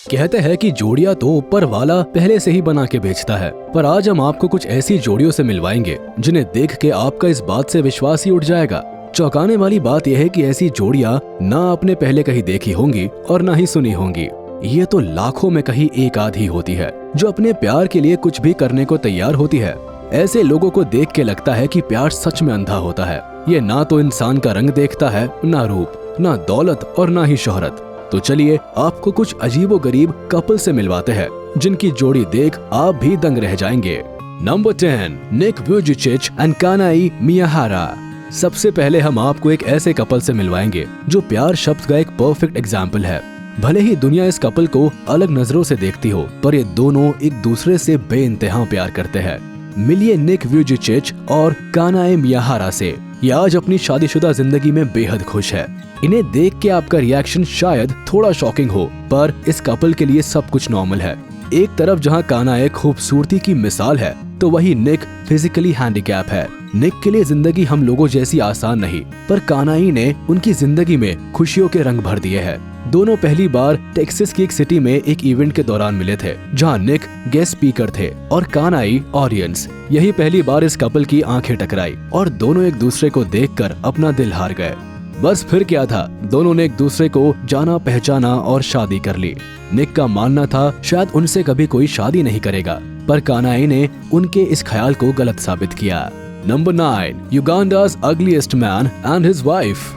कहते हैं कि जोड़ियां तो ऊपर वाला पहले से ही बना के बेचता है, पर आज हम आपको कुछ ऐसी जोड़ियों से मिलवाएंगे जिन्हें देख के आपका इस बात से विश्वास ही उठ जाएगा। चौंकाने वाली बात यह है कि ऐसी जोड़ियां ना आपने पहले कहीं देखी होंगी और ना ही सुनी होंगी। ये तो लाखों में कहीं एक आध ही होती है जो अपने प्यार के लिए कुछ भी करने को तैयार होती है। ऐसे लोगों को देख के लगता है कि प्यार सच में अंधा होता है। ये ना तो इंसान का रंग देखता है, ना रूप, ना दौलत और ना ही शोहरत। तो चलिए आपको कुछ अजीबोगरीब कपल से मिलवाते हैं जिनकी जोड़ी देख आप भी दंग रह जाएंगे। Number 10, Nick Vujicic and Kanae Miyahara. सबसे पहले हम आपको एक ऐसे कपल से मिलवाएंगे जो प्यार शब्द का एक परफेक्ट एग्जाम्पल है। भले ही दुनिया इस कपल को अलग नजरों से देखती हो, पर ये दोनों एक दूसरे से बेइंतहा प्यार करते हैं। मिलिए निक वुजिचिच और कानाई मियाहारा से। ये आज अपनी शादीशुदा जिंदगी में बेहद खुश है। इन्हें देख के आपका रिएक्शन शायद थोड़ा शॉकिंग हो, पर इस कपल के लिए सब कुछ नॉर्मल है। एक तरफ जहां कानाई खूबसूरती की मिसाल है, तो वही निक फिजिकली हैंडीकैप है। निक के लिए जिंदगी हम लोगों जैसी आसान नहीं, पर कानाई ने उनकी जिंदगी में खुशियों के रंग भर दिए हैं। दोनों पहली बार टेक्सास की एक सिटी में एक इवेंट के दौरान मिले थे, जहां निक गेस्ट स्पीकर थे और कानाई ऑडियंस। यही पहली बार इस कपल की आंखें टकराई और दोनों एक दूसरे को देखकर अपना दिल हार गए। बस फिर क्या था, दोनों ने एक दूसरे को जाना पहचाना और शादी कर ली। निक का मानना था शायद उनसे कभी कोई शादी नहीं करेगा, पर कानाई ने उनके इस ख्याल को गलत साबित किया। Number 9, युगांडा's ugliest man and his wife।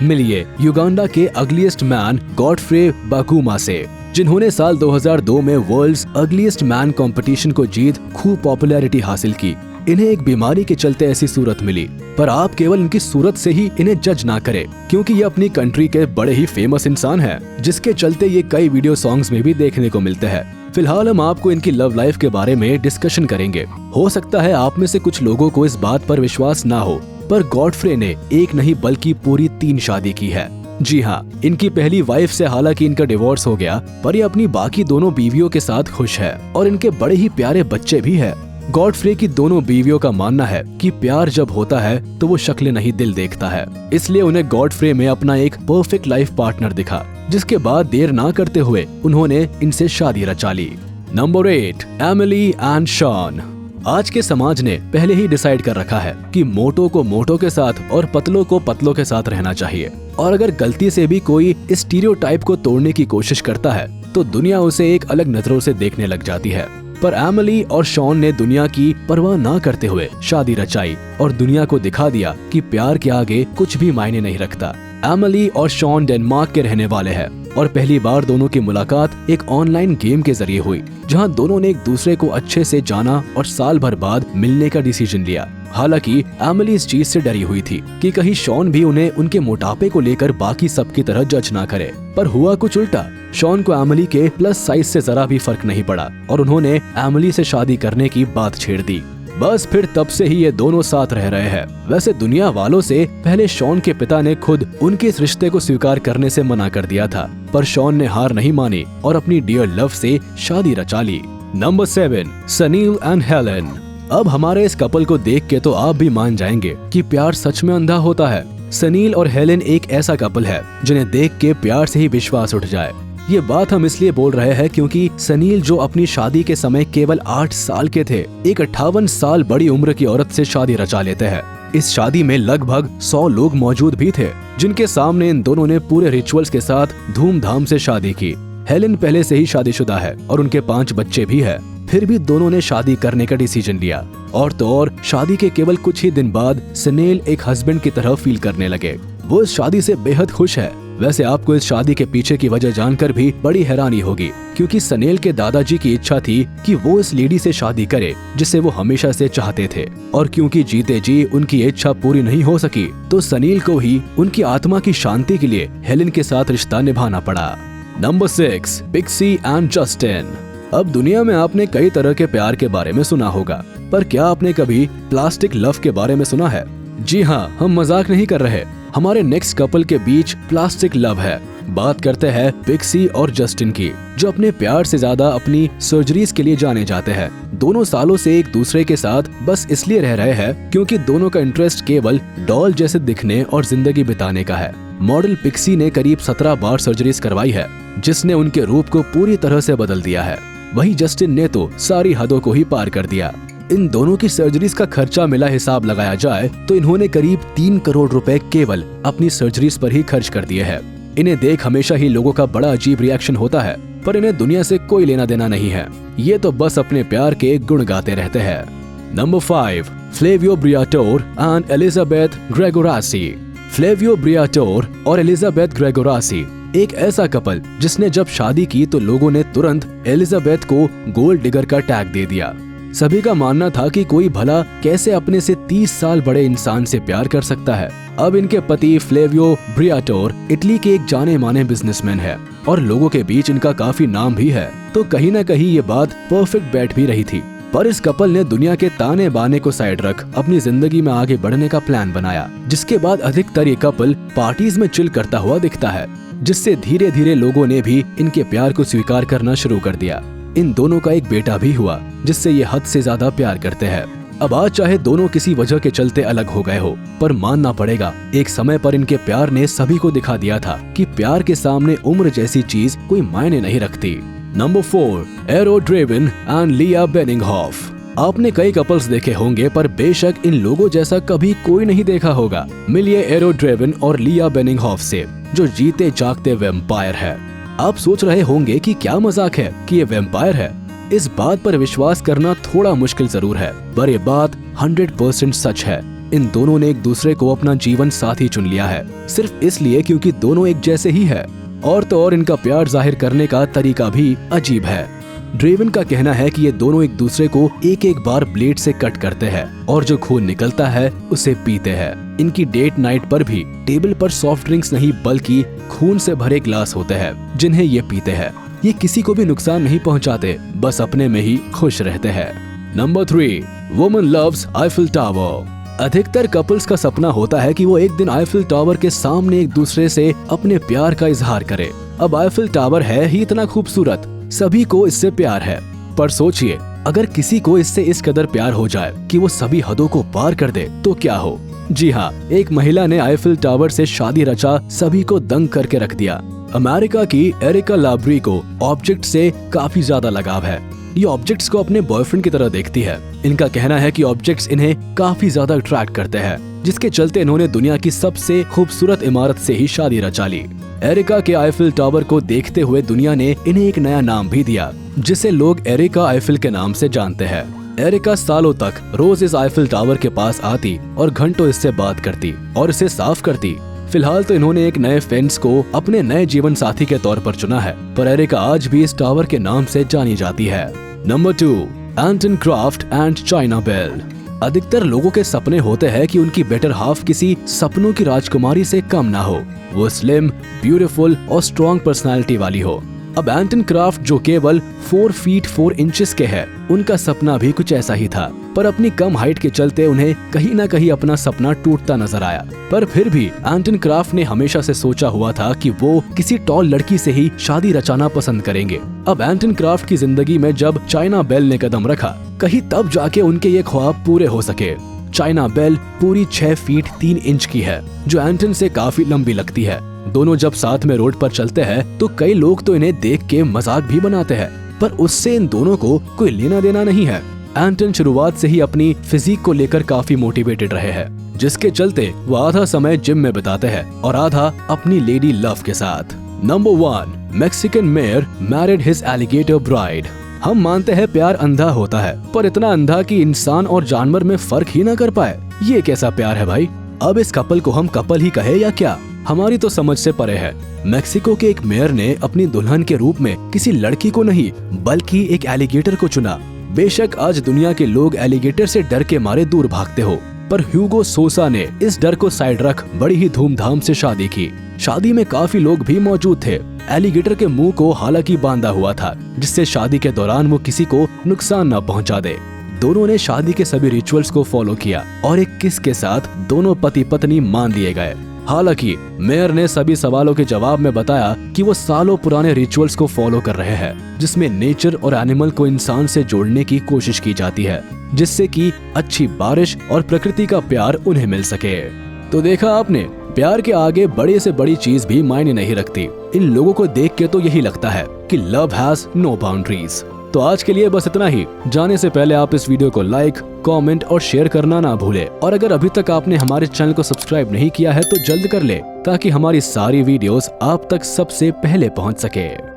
मिलिए युगांडा के अगलीस्ट मैन गॉडफ्रे बाकुमा से, जिन्होंने साल 2002 में वर्ल्ड्स अगलीस्ट मैन कंपटीशन को जीत खूब पॉपुलैरिटी हासिल की। इन्हें एक बीमारी के चलते ऐसी सूरत मिली, पर आप केवल इनकी सूरत से ही इन्हें जज ना करें, क्योंकि ये अपनी कंट्री के बड़े ही फेमस इंसान हैं, जिसके चलते ये कई वीडियो सॉन्ग्स में भी देखने को मिलते हैं। फिलहाल हम आपको इनकी लव लाइफ के बारे में डिस्कशन करेंगे। हो सकता है आप में से कुछ लोगों को इस बात पर विश्वास ना हो, पर गॉडफ्रे ने एक नहीं बल्कि पूरी 3 शादी की है। जी हाँ, इनकी पहली वाइफ से हालांकि इनका डिवोर्स हो गया, पर ये अपनी बाकी दोनों बीवियों के साथ खुश है और इनके बड़े ही प्यारे बच्चे भी है। गॉडफ्रे की दोनों बीवियों का मानना है कि प्यार जब होता है तो वो शक्ल नहीं दिल देखता है, इसलिए उन्हें गॉडफ्रे में अपना एक परफेक्ट लाइफ पार्टनर दिखा, जिसके बाद देर ना करते हुए उन्होंने इनसे शादी रचा ली। Number 8, Emily and Shawn. आज के समाज ने पहले ही डिसाइड कर रखा है कि मोटो को मोटो के साथ और पतलों को पतलों के साथ रहना चाहिए, और अगर गलती से भी कोई इस स्टीरियोटाइप को तोड़ने की कोशिश करता है तो दुनिया उसे एक अलग नजरों से देखने लग जाती है। पर एमिली और शॉन ने दुनिया की परवाह ना करते हुए शादी रचाई और दुनिया को दिखा दिया कि प्यार के आगे कुछ भी मायने नहीं रखता। एमिली और शॉन डेनमार्क के रहने वाले हैं और पहली बार दोनों की मुलाकात एक ऑनलाइन गेम के जरिए हुई, जहां दोनों ने एक दूसरे को अच्छे से जाना और साल भर बाद मिलने का डिसीजन लिया। हालांकि एमिली इस चीज से डरी हुई थी कि कहीं शॉन भी उन्हें उनके मोटापे को लेकर बाकी सबकी तरह जज ना करे, पर हुआ कुछ उल्टा। शॉन को एमिली के प्लस साइज से जरा भी फर्क नहीं पड़ा और उन्होंने एमिली से शादी करने की बात छेड़ दी। बस फिर तब से ही ये दोनों साथ रह रहे हैं। वैसे दुनिया वालों से पहले शॉन के पिता ने खुद उनके इस रिश्ते को स्वीकार करने से मना कर दिया था, पर शॉन ने हार नहीं मानी और अपनी डियर लव से शादी रचा ली। Number 7, Sunil and Helen. अब हमारे इस कपल को देख के तो आप भी मान जाएंगे कि प्यार सच में अंधा होता है। सनील और हेलेन एक ऐसा कपल है जिन्हें देख के प्यार से ही विश्वास उठ जाए। ये बात हम इसलिए बोल रहे हैं क्योंकि सनील, जो अपनी शादी के समय केवल 8 साल के थे, एक 58 साल बड़ी उम्र की औरत से शादी रचा लेते हैं। इस शादी में लगभग 100 लोग मौजूद भी थे, जिनके सामने इन दोनों ने पूरे रिचुअल्स के साथ धूमधाम से शादी की। हेलेन पहले से ही शादीशुदा है और उनके 5 बच्चे भी है, फिर भी दोनों ने शादी करने का डिसीजन लिया। और तो और शादी के केवल कुछ ही दिन बाद सनील एक हस्बैंड की तरह फील करने लगे। वो इस शादी से बेहद खुश है। वैसे आपको इस शादी के पीछे की वजह जानकर भी बड़ी हैरानी होगी, क्योंकि सनील के दादाजी की इच्छा थी कि वो इस लेडी से शादी करे जिसे वो हमेशा से चाहते थे, और क्योंकि जीते जी उनकी इच्छा पूरी नहीं हो सकी, तो सनील को ही उनकी आत्मा की शांति के लिए हेलेन के साथ रिश्ता निभाना पड़ा। Number 6, Pixie and Justin. अब दुनिया में आपने कई तरह के प्यार के बारे में सुना होगा, पर क्या आपने कभी प्लास्टिक लव के बारे में सुना है? जी हाँ, हम मजाक नहीं कर रहे। हमारे नेक्स्ट कपल के बीच प्लास्टिक लव है। बात करते हैं पिक्सी और जस्टिन की, जो अपने प्यार से ज्यादा अपनी सर्जरीज के लिए जाने जाते हैं। दोनों सालों से एक दूसरे के साथ बस इसलिए रह रहे हैं क्योंकि दोनों का इंटरेस्ट केवल डॉल जैसे दिखने और जिंदगी बिताने का है। मॉडल पिक्सी ने करीब 17 बार सर्जरीज करवाई है जिसने उनके रूप को पूरी तरह से बदल दिया है। वहीं जस्टिन ने तो सारी हदों को ही पार कर दिया। इन दोनों की सर्जरीज का खर्चा मिला हिसाब लगाया जाए तो इन्होंने करीब 3 करोड़ रुपए केवल अपनी सर्जरीज पर ही खर्च कर दिए हैं। इन्हें देख हमेशा ही लोगों का बड़ा अजीब रिएक्शन होता है, पर इन्हें दुनिया से कोई लेना देना नहीं है। ये तो बस अपने प्यार के गुण गाते रहते हैं। Number 5, Flavio Briatore and Elizabeth Gregoraci. Flavio Briatore और एलिजाबेथ ग्रेगोरासी एक ऐसा कपल जिसने जब शादी की तो लोगों ने तुरंत एलिजाबेथ को गोल्ड डिगर का टैग दे दिया। सभी का मानना था कि कोई भला कैसे अपने से 30 साल बड़े इंसान से प्यार कर सकता है। अब इनके पति फ्लेवियो ब्रियाटोर इटली के एक जाने माने बिजनेसमैन है और लोगों के बीच इनका काफी नाम भी है, तो कहीं न कहीं ये बात परफेक्ट बैठ भी रही थी। पर इस कपल ने दुनिया के ताने बाने को साइड रख अपनी जिंदगी में आगे बढ़ने का प्लान बनाया, जिसके बाद अधिकतर ये कपल पार्टीज में चिल करता हुआ दिखता है, जिससे धीरे धीरे लोगों ने भी इनके प्यार को स्वीकार करना शुरू कर दिया। इन दोनों का एक बेटा भी हुआ जिससे ये हद से ज्यादा प्यार करते हैं। अब आज चाहे दोनों किसी वजह के चलते अलग हो गए हो, पर मानना पड़ेगा एक समय पर इनके प्यार ने सभी को दिखा दिया था कि प्यार के सामने उम्र जैसी चीज कोई मायने नहीं रखती। नंबर 4, एरो ड्रेवन एंड लिया बेनिंगहॉफ। आपने कई कपल्स देखे होंगे, पर बेशक इन लोगों जैसा कभी कोई नहीं देखा होगा। मिलिए एरो ड्रेवन और लिया बेनिंगहॉफ से, जो जीते जागते वैम्पायर है। आप सोच रहे होंगे कि क्या मजाक है कि ये वैम्पायर है। इस बात पर विश्वास करना थोड़ा मुश्किल जरूर है, पर ये बात 100% सच है। इन दोनों ने एक दूसरे को अपना जीवन साथी चुन लिया है, सिर्फ इसलिए क्योंकि दोनों एक जैसे ही है। और तो और इनका प्यार जाहिर करने का तरीका भी अजीब है। ड्रेवन का कहना है कि ये दोनों एक दूसरे को एक एक बार ब्लेड से कट करते हैं और जो खून निकलता है उसे पीते हैं। इनकी डेट नाइट पर भी टेबल पर सॉफ्ट ड्रिंक्स नहीं बल्कि खून से भरे ग्लास होते हैं जिन्हें ये पीते हैं। ये किसी को भी नुकसान नहीं पहुंचाते, बस अपने में ही खुश रहते हैं। Number 3, woman loves Eiffel tower. अधिकतर कपल्स का सपना होता है कि वो एक दिन आईफिल टावर के सामने एक दूसरे से अपने प्यार का इजहार करे। अब आईफिल टावर है ही इतना खूबसूरत, सभी को इससे प्यार है, पर सोचिए अगर किसी को इससे इस कदर प्यार हो जाए कि वो सभी हदों को पार कर दे तो क्या हो। जी हाँ, एक महिला ने आईफिल टावर से शादी रचा सभी को दंग करके रख दिया। अमेरिका की एरिका लाब्री को ऑब्जेक्ट से काफी ज्यादा लगाव है। ये ऑब्जेक्ट्स को अपने बॉयफ्रेंड की तरह देखती है। इनका कहना है कि ऑब्जेक्ट्स इन्हें काफी ज्यादा अट्रैक्ट करते हैं, जिसके चलते इन्होंने दुनिया की सबसे खूबसूरत इमारत से ही शादी रचा ली। एरिका के आईफिल टावर को देखते हुए दुनिया ने इन्हें एक नया नाम भी दिया, जिसे लोग एरिका आईफिल के नाम से जानते हैं। एरिका सालों तक रोज इस आईफिल टावर के पास आती और घंटों इससे बात करती और इसे साफ करती। फिलहाल तो इन्होंने एक नए फ्रेंड्स को अपने नए जीवन साथी के तौर पर चुना है, पर एरिका आज भी इस टावर के नाम से जानी जाती है। Number 2, Anton Kraft and China Bell. अधिकतर लोगों के सपने होते हैं कि उनकी बेटर हाफ किसी सपनों की राजकुमारी से कम ना हो, वो स्लिम, ब्यूटीफुल और स्ट्रॉन्ग पर्सनालिटी वाली हो। अब एंटन क्राफ्ट जो केवल 4 फीट 4 इंचेस के हैं, उनका सपना भी कुछ ऐसा ही था, पर अपनी कम हाइट के चलते उन्हें कहीं ना कहीं अपना सपना टूटता नजर आया। पर फिर भी एंटन क्राफ्ट ने हमेशा से सोचा हुआ था कि वो किसी टॉल लड़की से ही शादी रचाना पसंद करेंगे। अब एंटन क्राफ्ट की जिंदगी में जब चाइना बेल ने कदम रखा, कहीं तब जाके उनके ये ख्वाब पूरे हो सके। चाइना बेल पूरी 6 फीट 3 इंच की है, जो एंटन से काफी लंबी लगती है। दोनों जब साथ में रोड पर चलते हैं तो कई लोग तो इन्हें देख के मजाक भी बनाते हैं, पर उससे इन दोनों को कोई लेना देना नहीं है। एंटन शुरुआत से ही अपनी फिजिक को लेकर काफी मोटिवेटेड रहे हैं, जिसके चलते वो आधा समय जिम में बिताते हैं और आधा अपनी लेडी लव के साथ। Number 1, Mexican mayor married his alligator bride. हम मानते हैं प्यार अंधा होता है, पर इतना अंधा कि इंसान और जानवर में फर्क ही ना कर पाए। ये कैसा प्यार है भाई। अब इस कपल को हम कपल ही कहे या क्या, हमारी तो समझ से परे है। मैक्सिको के एक मेयर ने अपनी दुल्हन के रूप में किसी लड़की को नहीं बल्कि एक एलिगेटर को चुना। बेशक आज दुनिया के लोग एलिगेटर से डर के मारे दूर भागते हो, पर ह्यूगो सोसा ने इस डर को साइड रख बड़ी ही धूमधाम से शादी की। शादी में काफी लोग भी मौजूद थे। एलिगेटर के मुंह को हालांकि बांधा हुआ था, जिससे शादी के दौरान वो किसी को नुकसान न पहुंचा दे। दोनों ने शादी के सभी रिचुअल्स को फॉलो किया और एक किस के साथ दोनों पति पत्नी मान लिए गए। हालांकि मेयर ने सभी सवालों के जवाब में बताया कि वो सालों पुराने रिचुअल्स को फॉलो कर रहे हैं, जिसमें नेचर और एनिमल को इंसान से जोड़ने की कोशिश की जाती है, जिससे कि अच्छी बारिश और प्रकृति का प्यार उन्हें मिल सके। तो देखा आपने, प्यार के आगे बड़े से बड़ी चीज भी मायने नहीं रखती। इन लोगों को देख के तो यही लगता है कि लव हैज नो बाउंड्रीज। तो आज के लिए बस इतना ही। जाने से पहले आप इस वीडियो को लाइक, कमेंट और शेयर करना ना भूले। और अगर अभी तक आपने हमारे चैनल को सब्सक्राइब नहीं किया है तो जल्द कर ले, ताकि हमारी सारी वीडियोस आप तक सबसे पहले पहुंच सके।